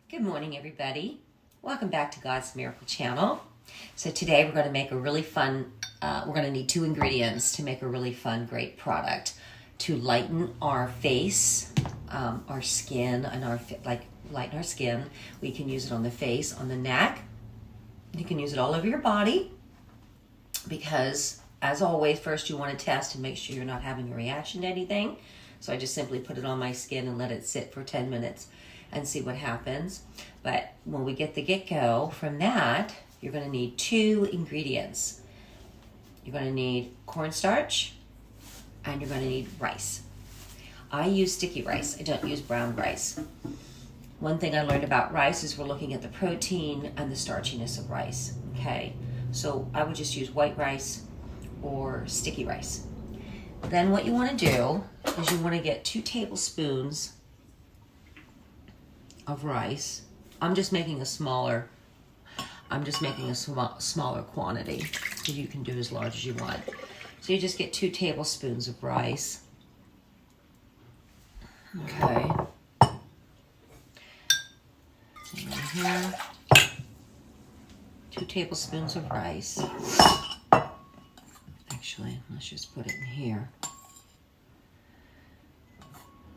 Good morning, everybody. Welcome back to God's Miracle Channel. So today we're going to make a really fun, we're going to need 2 ingredients to make a really fun, great product to lighten our face, our skin, and lighten our skin. We can use it on the face, on the neck. You can use it all over your body because, as always, first you want to test and make sure you're not having a reaction to anything. So I just simply put it on my skin and let it sit for 10 minutes and see what happens. But when we get the get-go from that, you're going to need 2 ingredients. You're going to need cornstarch and you're going to need rice. I use sticky rice. I don't use brown rice. One thing I learned about rice is we're looking at the protein and the starchiness of rice. Okay, so I would just use white rice or sticky rice. Then what you want to do is you want to get 2 tablespoons of rice. I'm just making a smaller quantity, so you can do as large as you want. So you just get 2 tablespoons of rice. Okay. Here, 2 tablespoons of rice. Actually, let's just put it in here.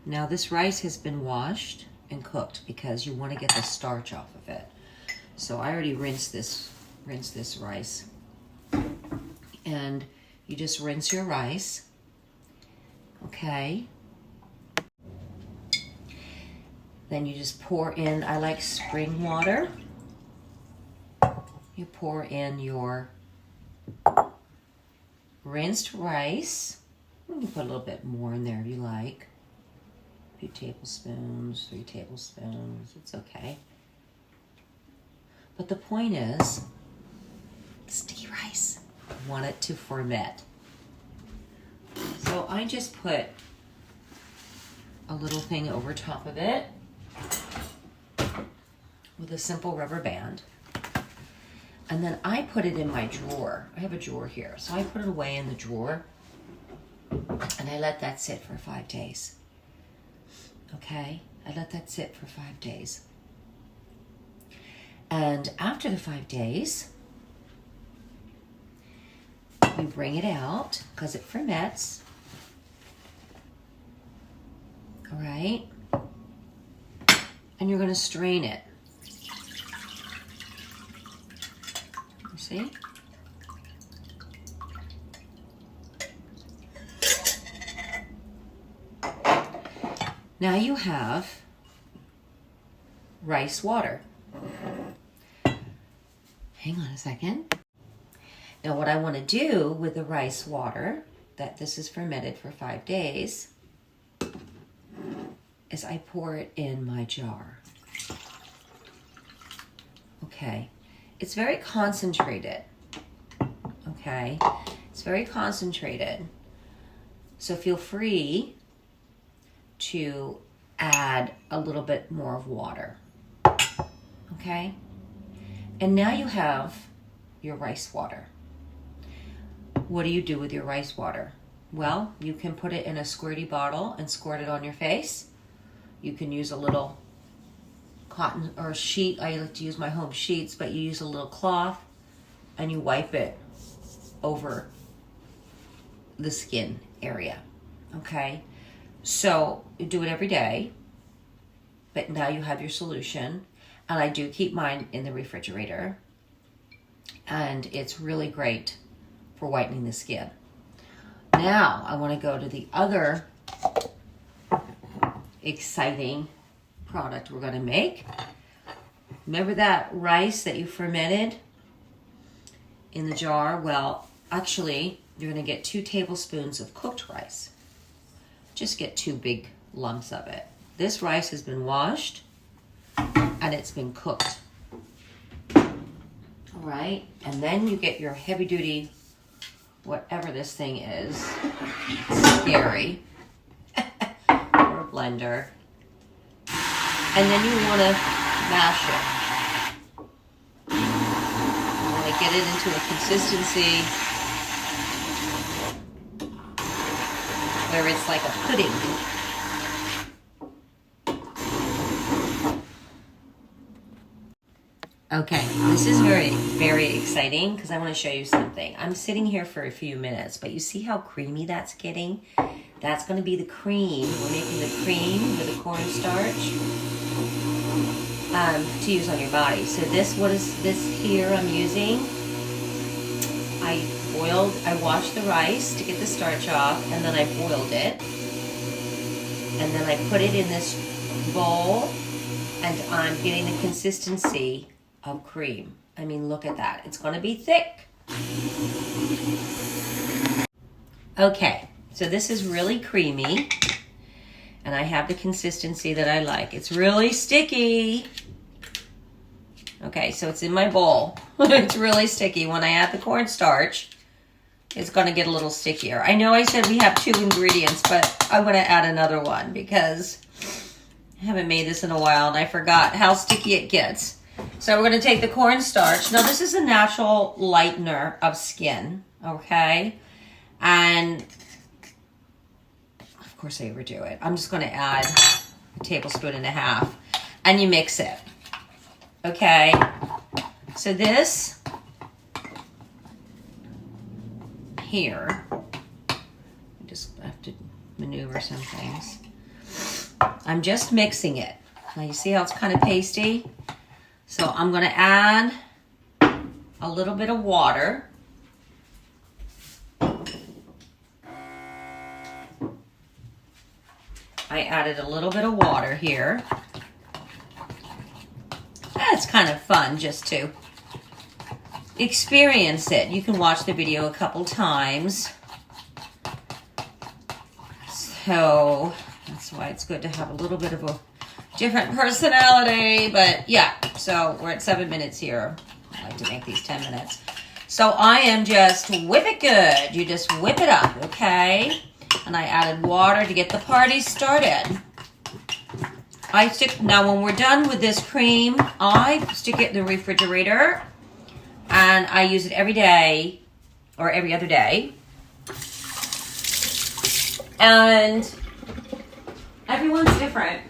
Now this rice has been washed and cooked because you want to get the starch off of it. So I already rinsed this rice. And you just rinse your rice. Okay. Then you just pour in, I like spring water. You pour in your rinsed rice. You can put a little bit more in there if you like. 2 tablespoons, 3 tablespoons, it's okay. But the point is, sticky rice, you want it to ferment. So I just put a little thing over top of it with a simple rubber band. And then I put it in my drawer. I have a drawer here. So I put it away in the drawer and I let that sit for 5 days. Okay, I let that sit for 5 days. And after the 5 days, you bring it out because it ferments. All right, and you're going to strain it. You see? Now you have rice water. Hang on a second. Now what I want to do with the rice water, that this is fermented for 5 days, is I pour it in my jar. Okay, it's very concentrated. Okay, it's very concentrated. So feel free to add a little bit more of water. Okay? And now you have your rice water. What do you do with your rice water? Well, you can put it in a squirty bottle and squirt it on your face. You can use a little cotton or a sheet. I like to use my home sheets, but you use a little cloth and you wipe it over the skin area. Okay? So you do it every day, but now you have your solution. And I do keep mine in the refrigerator. And it's really great for whitening the skin. Now I want to go to the other exciting product we're going to make. Remember that rice that you fermented in the jar? Well, actually, you're going to get 2 tablespoons of cooked rice. Just get 2 big lumps of it. This rice has been washed and it's been cooked. All right, and then you get your heavy duty, whatever this thing is, scary, or a blender. And then you want to mash it. You want to get it into a consistency where it's like a pudding. Okay, this is very, very exciting because I want to show you something. I'm sitting here for a few minutes, but you see how creamy that's getting? That's going to be the cream. We're making the cream with the cornstarch to use on your body. So what is this here I'm using? I washed the rice to get the starch off, and then I boiled it. And then I put it in this bowl, and I'm getting the consistency of cream. I mean, look at that. It's going to be thick. Okay, so this is really creamy, and I have the consistency that I like. It's really sticky. Okay, so it's in my bowl. It's really sticky. When I add the cornstarch, it's going to get a little stickier. I know I said we have 2 ingredients, but I'm going to add another one because I haven't made this in a while, and I forgot how sticky it gets. So we're going to take the cornstarch. Now, this is a natural lightener of skin, okay? And, of course, I overdo it. I'm just going to add a tablespoon and a half, and you mix it, okay? So this here, I just have to maneuver some things. I'm just mixing it. Now, you see how it's kind of pasty? So I'm going to add a little bit of water. I added a little bit of water here. It's kind of fun just to experience it. You can watch the video a couple times. So that's why it's good to have a little bit of a different personality, but yeah, so we're at 7 minutes here. I like to make these 10 minutes. So I am just whip it good. You just whip it up, okay? And I added water to get the party started. Now when we're done with this cream, I stick it in the refrigerator, and I use it every day or every other day. And everyone's different.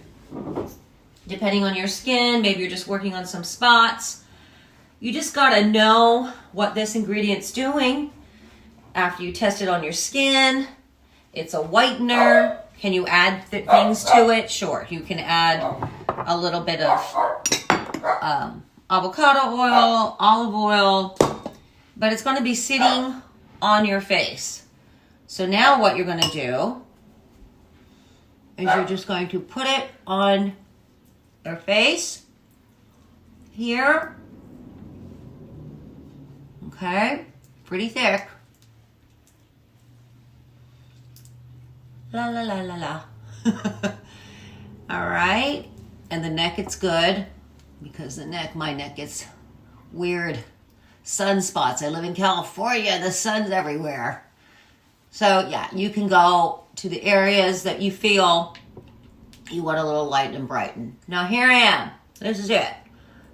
Depending on your skin, maybe you're just working on some spots. You just gotta know what this ingredient's doing after you test it on your skin. It's a whitener. Can you add things to it? Sure, you can add a little bit of avocado oil, olive oil, but it's gonna be sitting on your face. So now what you're gonna do is you're just going to put it on your face here. Okay, pretty thick. La la la la la. All right, and the neck, it's good because my neck gets weird sunspots. I live in California, the sun's everywhere. So yeah, you can go to the areas that you feel you want a little light and brighten. Now here I am. This is it.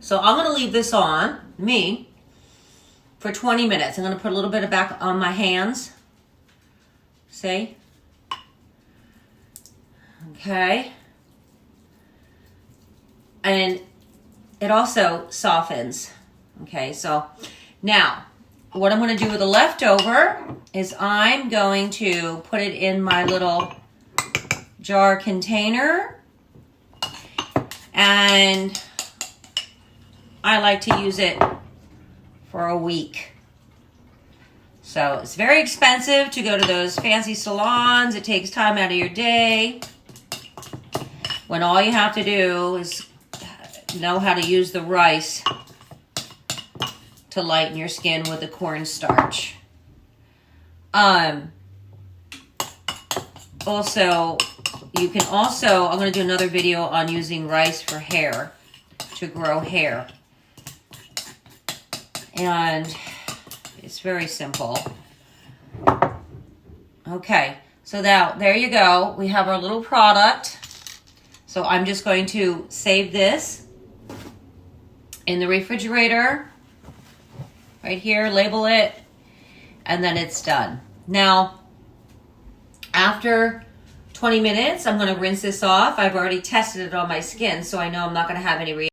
So I'm going to leave this on me for 20 minutes. I'm going to put a little bit of back on my hands. See? Okay. And it also softens. Okay, so now what I'm going to do with the leftover is I'm going to put it in my little jar container, and I like to use it for a week. So it's very expensive to go to those fancy salons. It takes time out of your day when all you have to do is know how to use the rice to lighten your skin with the cornstarch. Also, you can also, I'm going to do another video on using rice for hair, to grow hair. And it's very simple. Okay, so now, there you go. We have our little product. So I'm just going to save this in the refrigerator. Right here, label it, and then it's done. Now, after 20 minutes, I'm going to rinse this off. I've already tested it on my skin, so I know I'm not going to have any reaction.